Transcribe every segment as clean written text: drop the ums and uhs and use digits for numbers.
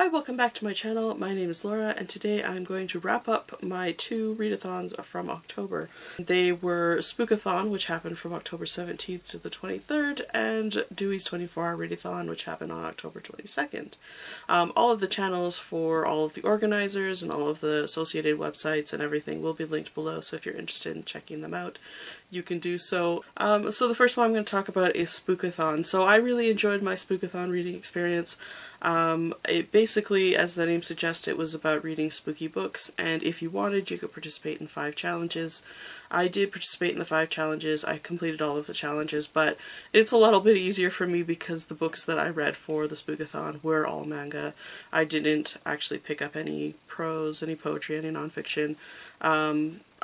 Hi, welcome back to my channel. My name is Laura and today I'm going to wrap up my two readathons from October. They were SPOOKATHON, which happened from October 17th to the 23rd, and DEWEY'S 24-hour readathon, which happened on October 22nd. All of the channels for all of the organizers and all of the associated websites and everything will be linked below, so if you're interested in checking them out, you can do so. So the first one I'm going to talk about is SPOOKATHON. So I really enjoyed my SPOOKATHon reading experience. It basically, as the name suggests, it was about reading spooky books, and if you wanted, you could participate in 5 challenges. I did participate in the 5 challenges. I completed all of the challenges, but it's a little bit easier for me because the books that I read for the SPOOKAthon were all manga. I didn't actually pick up any prose, any poetry, any nonfiction.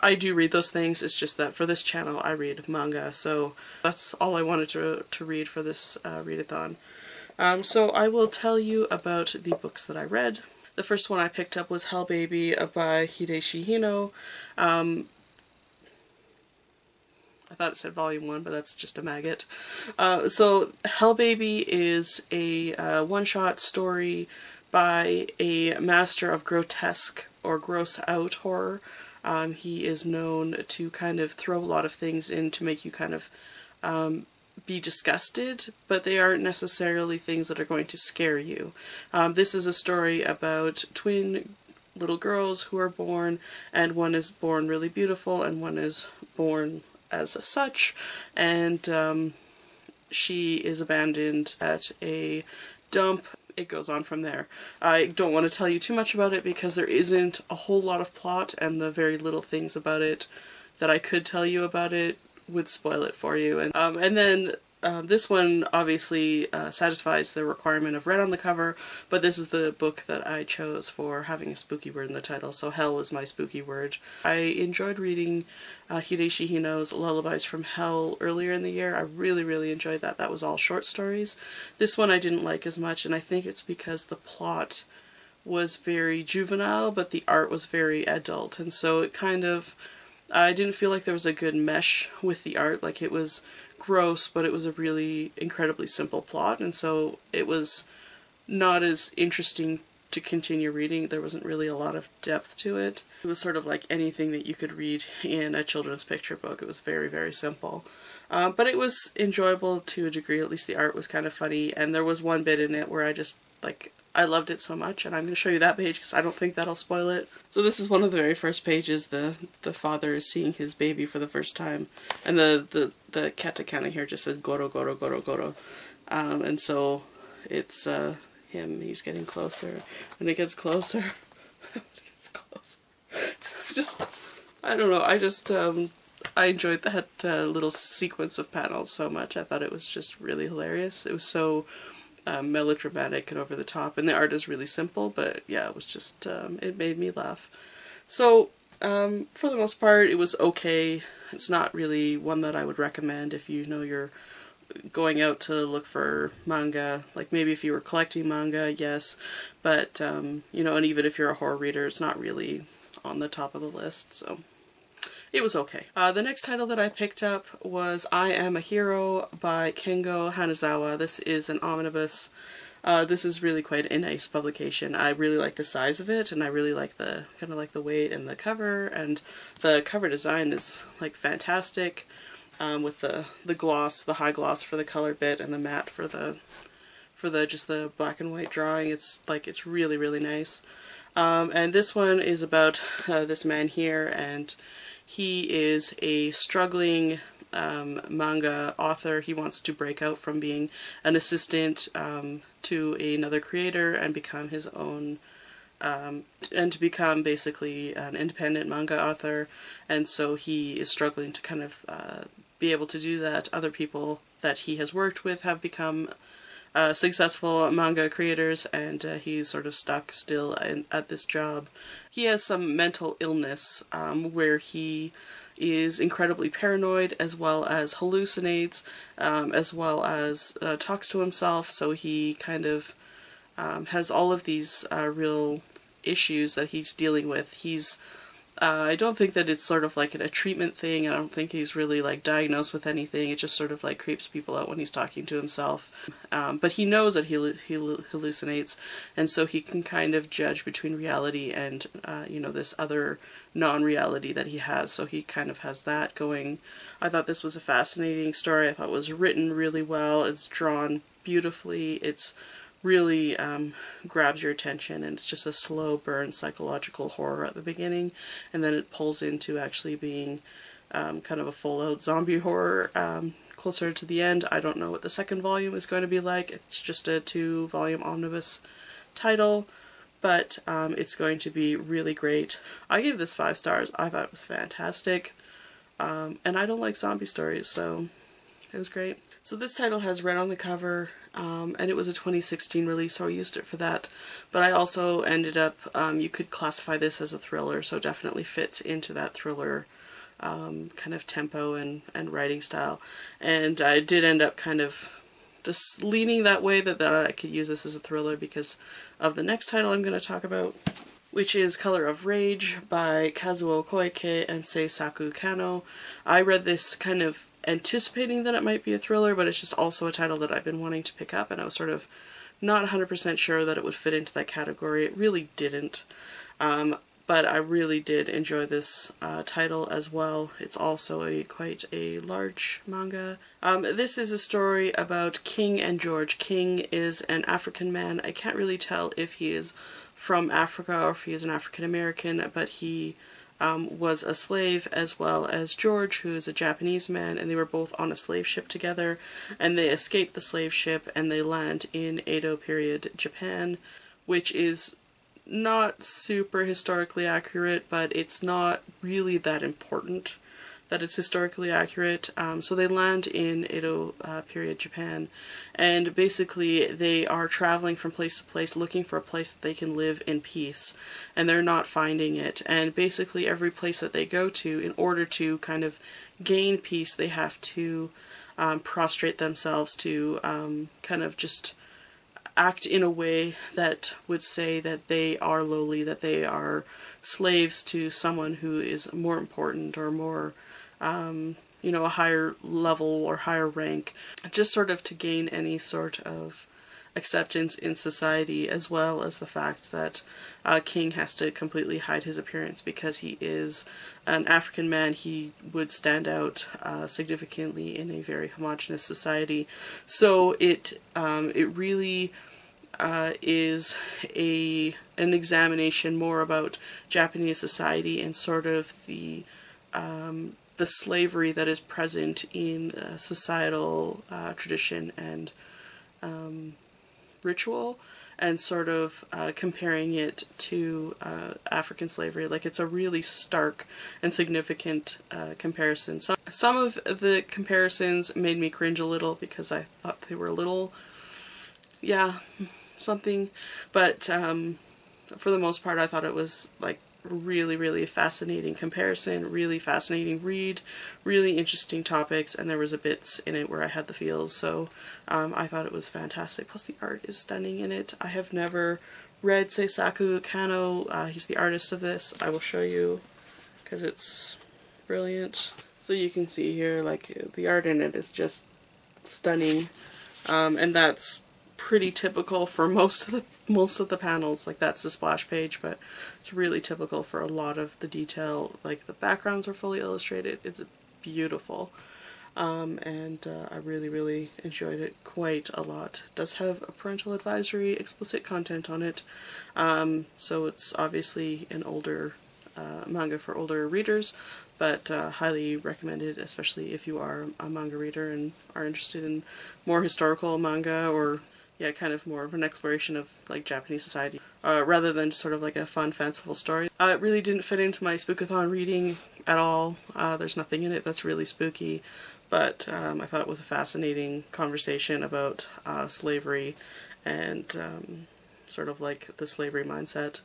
I do read those things, it's just that for this channel I read manga, so that's all I wanted to read for this readathon. So I will tell you about the books that I read. The first one I picked up was Hell Baby by Hideshi Hino. I thought it said volume 1, but that's just a maggot. So Hell Baby is a one-shot story by a master of grotesque or gross out horror. He is known to kind of throw a lot of things in to make you kind of be disgusted, but they aren't necessarily things that are going to scare you. This is a story about twin little girls who are born, and one is born really beautiful and one is born as such, and she is abandoned at a dump. It goes on from there. I don't want to tell you too much about it because there isn't a whole lot of plot, and the very little things about it that I could tell you about it would spoil it for you. And then this one obviously satisfies the requirement of red on the cover, but this is the book that I chose for having a spooky word in the title, so hell is my spooky word. I enjoyed reading Hideshi Hino's Lullabies from Hell earlier in the year. I really enjoyed that. That was all short stories. This one I didn't like as much, and I think it's because the plot was very juvenile, but the art was very adult, and so it kind of, I didn't feel like there was a good mesh with the art. Like, it was gross, but it was a really incredibly simple plot, and so it was not as interesting to continue reading. There wasn't really a lot of depth to it. It was sort of like anything that you could read in a children's picture book. It was very simple. But it was enjoyable to a degree. At least the art was kind of funny, and there was one bit in it where I just, like, I loved it so much, and I'm going to show you that page because I don't think that'll spoil it. So this is one of the very first pages. The father is seeing his baby for the first time, and the katakana here just says goro goro goro goro, and so it's him. He's getting closer, and it gets closer. It gets closer. Just, I don't know. I enjoyed that little sequence of panels so much. I thought it was just really hilarious. It was so melodramatic and over the top, and the art is really simple, but yeah, it was just, it made me laugh. So, for the most part, it was okay. It's not really one that I would recommend if you know you're going out to look for manga. Like, maybe if you were collecting manga, yes, but, you know, and even if you're a horror reader, it's not really on the top of the list, so it was okay. The next title that I picked up was I Am a Hero by Kengo Hanazawa. This is an omnibus. This is really quite a nice publication. I really like the size of it, and I really like the kind of like the weight and the cover, and the cover design is like fantastic, with the gloss, the high gloss for the color bit, and the matte for the just the black and white drawing. It's like, it's really nice. And this one is about this man here, and he is a struggling manga author. He wants to break out from being an assistant to another creator and become his own, and to become basically an independent manga author, and so he is struggling to kind of be able to do that. Other people that he has worked with have become successful manga creators, and he's sort of stuck still at this job. He has some mental illness where he is incredibly paranoid, as well as hallucinates, as well as talks to himself, so he kind of has all of these real issues that he's dealing with. He's I don't think that it's sort of like a treatment thing. I don't think he's really like diagnosed with anything. It just sort of like creeps people out when he's talking to himself. But he knows that he hallucinates, and so he can kind of judge between reality and, you know, this other non-reality that he has. So he kind of has that going. I thought this was a fascinating story. I thought it was written really well. It's drawn beautifully. It's really grabs your attention, and it's just a slow burn psychological horror at the beginning, and then it pulls into actually being kind of a full-out zombie horror closer to the end. I don't know what the second volume is going to be like. It's just a 2-volume omnibus title, but it's going to be really great. I gave this 5 stars. I thought it was fantastic, and I don't like zombie stories, so it was great. So this title has red on the cover, and it was a 2016 release, so I used it for that. But I also ended up, you could classify this as a thriller, so it definitely fits into that thriller kind of tempo and writing style. And I did end up kind of just leaning that way, that I could use this as a thriller because of the next title I'm going to talk about, which is Color of Rage by Kazuo Koike and Seisaku Kano. I read this kind of anticipating that it might be a thriller, but it's just also a title that I've been wanting to pick up, and I was sort of not 100% sure that it would fit into that category. It really didn't, but I really did enjoy this title as well. It's also quite a large manga. This is a story about King and George. King is an African man. I can't really tell if he is from Africa or if he is an African American, but he was a slave, as well as George, who is a Japanese man, and they were both on a slave ship together, and they escape the slave ship and they land in Edo period Japan, which is not super historically accurate, but it's not really that important that it's historically accurate. So they land in Edo period Japan, and basically they are traveling from place to place looking for a place that they can live in peace, and they're not finding it. And basically every place that they go to, in order to kind of gain peace, they have to prostrate themselves, to kind of just act in a way that would say that they are lowly, that they are slaves to someone who is more important or more you know, a higher level or higher rank, just sort of to gain any sort of acceptance in society, as well as the fact that King has to completely hide his appearance because he is an African man. He would stand out significantly in a very homogenous society. So it really is an examination more about Japanese society and sort of the slavery that is present in societal tradition and ritual, and sort of comparing it to African slavery. Like, it's a really stark and significant comparison. Some of the comparisons made me cringe a little because I thought they were a little, yeah, something, but for the most part I thought it was like really fascinating comparison, really fascinating read, really interesting topics, and there was a bits in it where I had the feels, so I thought it was fantastic. Plus the art is stunning in it. I have never read Seisaku Kano. He's the artist of this. I will show you because it's brilliant. So you can see here, like, the art in it is just stunning, and that's pretty typical for most of the panels. Like, that's the splash page, but it's really typical for a lot of the detail. Like, the backgrounds are fully illustrated. It's beautiful, and I really enjoyed it quite a lot. It does have a parental advisory, explicit content on it, so it's obviously an older manga for older readers, but highly recommended, especially if you are a manga reader and are interested in more historical manga, or yeah, kind of more of an exploration of like Japanese society, rather than just sort of like a fun, fanciful story. It really didn't fit into my Spookathon reading at all. There's nothing in it that's really spooky, but I thought it was a fascinating conversation about slavery and sort of like the slavery mindset,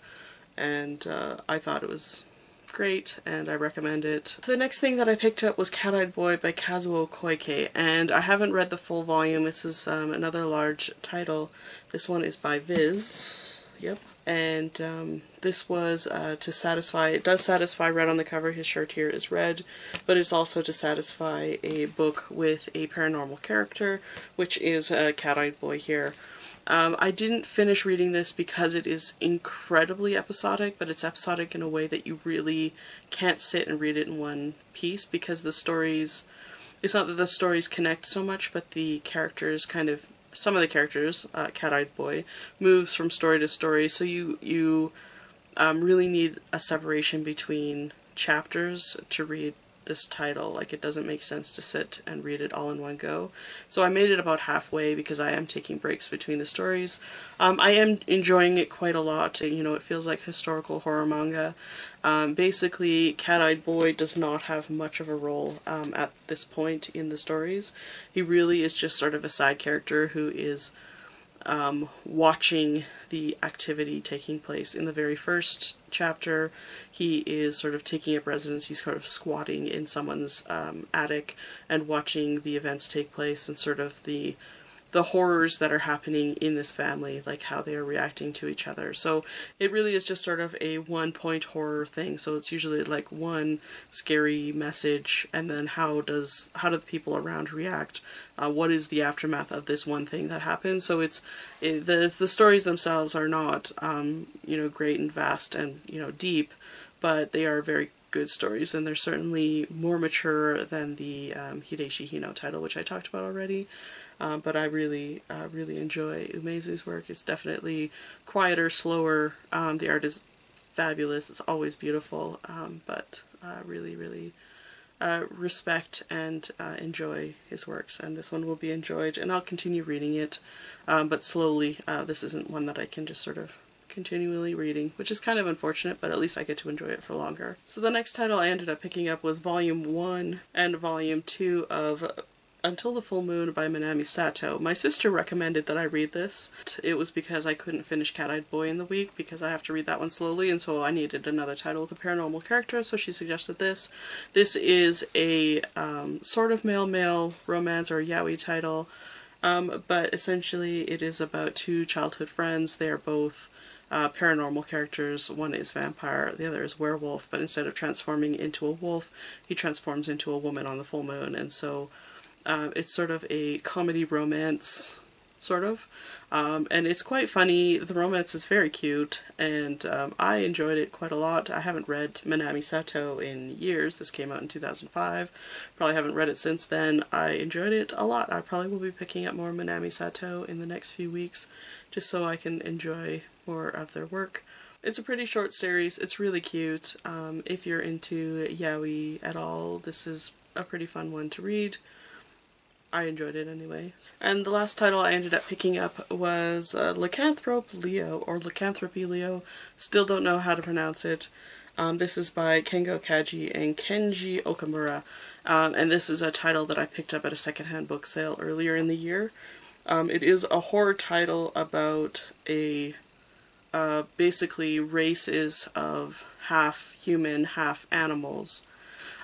and I thought it was great, and I recommend it. The next thing that I picked up was Cat-Eyed Boy by Kazuo Koike, and I haven't read the full volume. This is another large title. This one is by Viz. Yep. And this was to satisfy, it does satisfy red on the cover, his shirt here is red, but it's also to satisfy a book with a paranormal character, which is a cat-eyed boy here. I didn't finish reading this because it is incredibly episodic, but it's episodic in a way that you really can't sit and read it in one piece, because the stories, it's not that the stories connect so much, but the characters kind of, some of the characters, cat-eyed boy, moves from story to story, so you really need a separation between chapters to read this title. Like, it doesn't make sense to sit and read it all in one go. So I made it about halfway because I am taking breaks between the stories. I am enjoying it quite a lot. You know, it feels like historical horror manga. Basically, Cat-Eyed Boy does not have much of a role at this point in the stories. He really is just sort of a side character who is watching the activity taking place. In the very first chapter, he is sort of taking up residence, he's sort of squatting in someone's attic and watching the events take place and sort of the horrors that are happening in this family, like how they are reacting to each other. So it really is just sort of a one-point horror thing. So it's usually like one scary message, and then how do the people around react? What is the aftermath of this one thing that happens? So the stories themselves are not you know, great and vast and, you know, deep, but they are very good stories, and they're certainly more mature than the Hideshi Hino title, which I talked about already. But I really enjoy Umezu's work. It's definitely quieter, slower. The art is fabulous. It's always beautiful. But really respect and enjoy his works. And this one will be enjoyed, and I'll continue reading it, but slowly. This isn't one that I can just sort of continually reading, which is kind of unfortunate, but at least I get to enjoy it for longer. So the next title I ended up picking up was Volume 1 and Volume 2 of Until the Full Moon by Minami Sato. My sister recommended that I read this. It was because I couldn't finish Cat-Eyed Boy in the week, because I have to read that one slowly, and so I needed another title with a paranormal character, so she suggested this. This is a sort of male-male romance or yaoi title, but essentially it is about two childhood friends. They are both paranormal characters. One is vampire, the other is werewolf, but instead of transforming into a wolf, he transforms into a woman on the full moon, and so it's sort of a comedy romance, sort of, and it's quite funny. The romance is very cute, and I enjoyed it quite a lot. I haven't read Minami Sato in years. This came out in 2005. Probably haven't read it since then. I enjoyed it a lot. I probably will be picking up more Minami Sato in the next few weeks, just so I can enjoy more of their work. It's a pretty short series. It's really cute. If you're into yaoi at all, this is a pretty fun one to read. I enjoyed it anyway. And the last title I ended up picking up was Lycanthrope Leo, or Lycanthropy Leo. Still don't know how to pronounce it. This is by Kengo Kaji and Kenji Okamura. And this is a title that I picked up at a secondhand book sale earlier in the year. It is a horror title about a basically races of half human, half animals.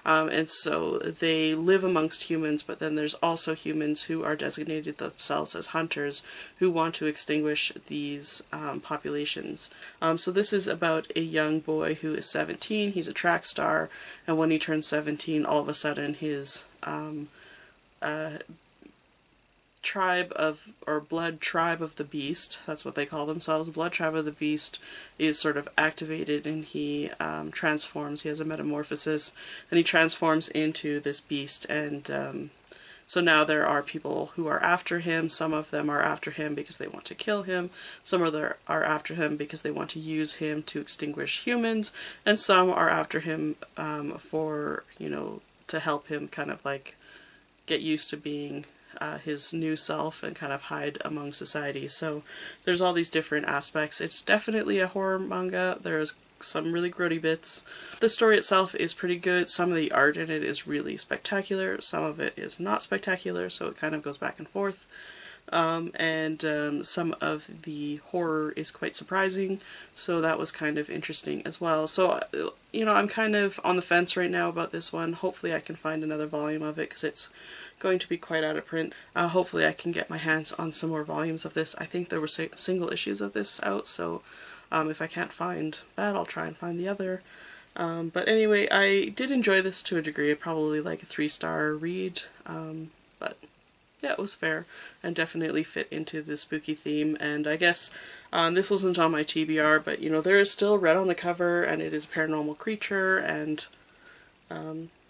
And so they live amongst humans, but then there's also humans who are designated themselves as hunters who want to extinguish these populations. So this is about a young boy who is 17. He's a track star, and when he turns 17, all of a sudden his tribe of, or blood tribe of the beast, that's what they call themselves, blood tribe of the beast, is sort of activated, and he transforms. He has a metamorphosis, and he transforms into this beast, and so now there are people who are after him. Some of them are after him because they want to kill him, some of them are after him because they want to use him to extinguish humans, and some are after him for, you know, to help him kind of like get used to being his new self and kind of hide among society. So there's all these different aspects. It's definitely a horror manga. There's some really grody bits. The story itself is pretty good. Some of the art in it is really spectacular. Some of it is not spectacular, so it kind of goes back and forth. and some of the horror is quite surprising, so that was kind of interesting as well. So, you know, I'm kind of on the fence right now about this one. Hopefully I can find another volume of it because it's going to be quite out of print. Hopefully I can get my hands on some more volumes of this. I think there were single issues of this out, so if I can't find that, I'll try and find the other. But anyway, I did enjoy this to a degree, probably like a 3-star read, but yeah, it was fair and definitely fit into the spooky theme. And I guess this wasn't on my TBR, but you know, there is still red on the cover and it is a paranormal creature, and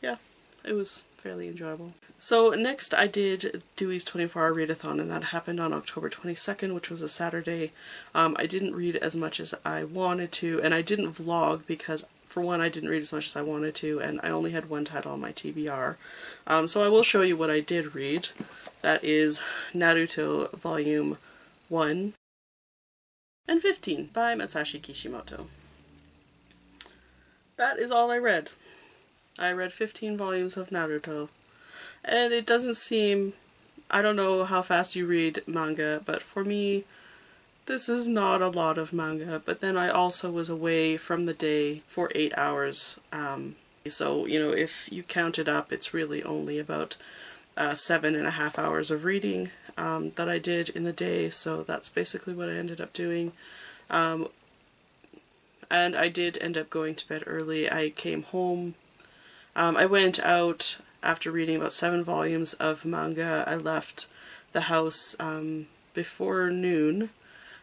yeah, it was fairly enjoyable. So next I did DEWEY'S 24-hour readathon, and that happened on October 22nd, which was a Saturday. I didn't read as much as I wanted to, and I didn't vlog because, for one, I didn't read as much as I wanted to, and I only had one title on my TBR. So I will show you what I did read. That is Naruto Volume 1 and 15 by Masashi Kishimoto. That is all I read. I read 15 volumes of Naruto. And it doesn't seem, I don't know how fast you read manga, but for me, this is not a lot of manga. But then I also was away from the day for 8 hours. So, you know, if you count it up, it's really only about 7.5 hours of reading that I did in the day. So that's basically what I ended up doing. And I did end up going to bed early. I came home. I went out after reading about 7 volumes of manga. I left the house before noon,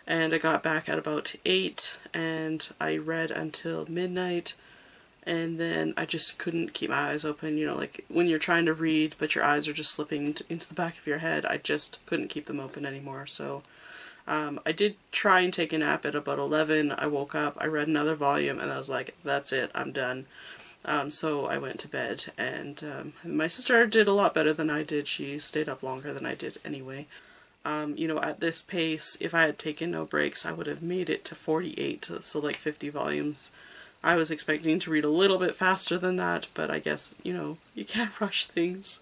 and I got back at about 8, and I read until midnight, and then I just couldn't keep my eyes open. You know, like when you're trying to read but your eyes are just slipping into the back of your head, I just couldn't keep them open anymore. So I did try and take a nap at about 11. I woke up, I read another volume, and I was like, that's it, I'm done. So I went to bed, and my sister did a lot better than I did. She stayed up longer than I did anyway. You know, at this pace, if I had taken no breaks, I would have made it to 48, so like 50 volumes. I was expecting to read a little bit faster than that, but I guess, you know, you can't rush things.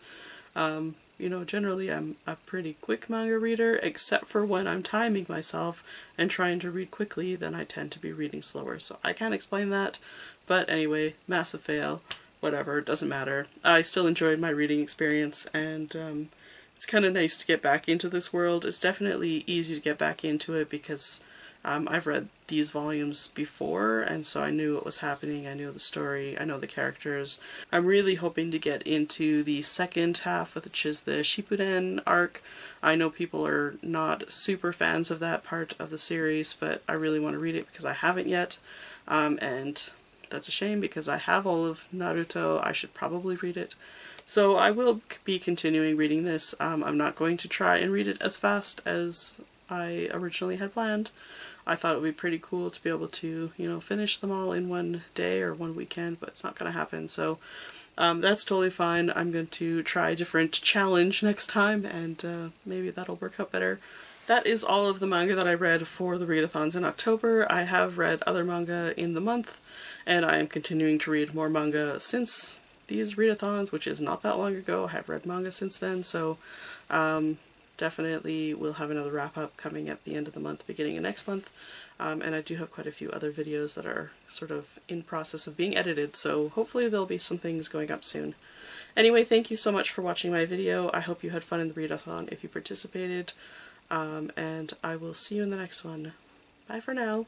You know, generally I'm a pretty quick manga reader, except for when I'm timing myself and trying to read quickly, then I tend to be reading slower. So I can't explain that, but anyway, massive fail, whatever, doesn't matter. I still enjoyed my reading experience, and it's kind of nice to get back into this world. It's definitely easy to get back into it because I've read these volumes before, and so I knew what was happening, I knew the story, I know the characters. I'm really hoping to get into the second half, which is the Shippuden arc. I know people are not super fans of that part of the series, but I really want to read it because I haven't yet, and that's a shame because I have all of Naruto. I should probably read it. So I will be continuing reading this. I'm not going to try and read it as fast as I originally had planned. I thought it would be pretty cool to be able to, you know, finish them all in one day or one weekend, but it's not going to happen. So that's totally fine. I'm going to try a different challenge next time, and maybe that'll work out better. That is all of the manga that I read for the readathons in October. I have read other manga in the month, and I am continuing to read more manga since these readathons, which is not that long ago. I have read manga since then, so definitely we'll have another wrap-up coming at the end of the month, beginning of next month. And I do have quite a few other videos that are sort of in process of being edited, so hopefully there'll be some things going up soon. Anyway, thank you so much for watching my video. I hope you had fun in the readathon if you participated, and I will see you in the next one. Bye for now.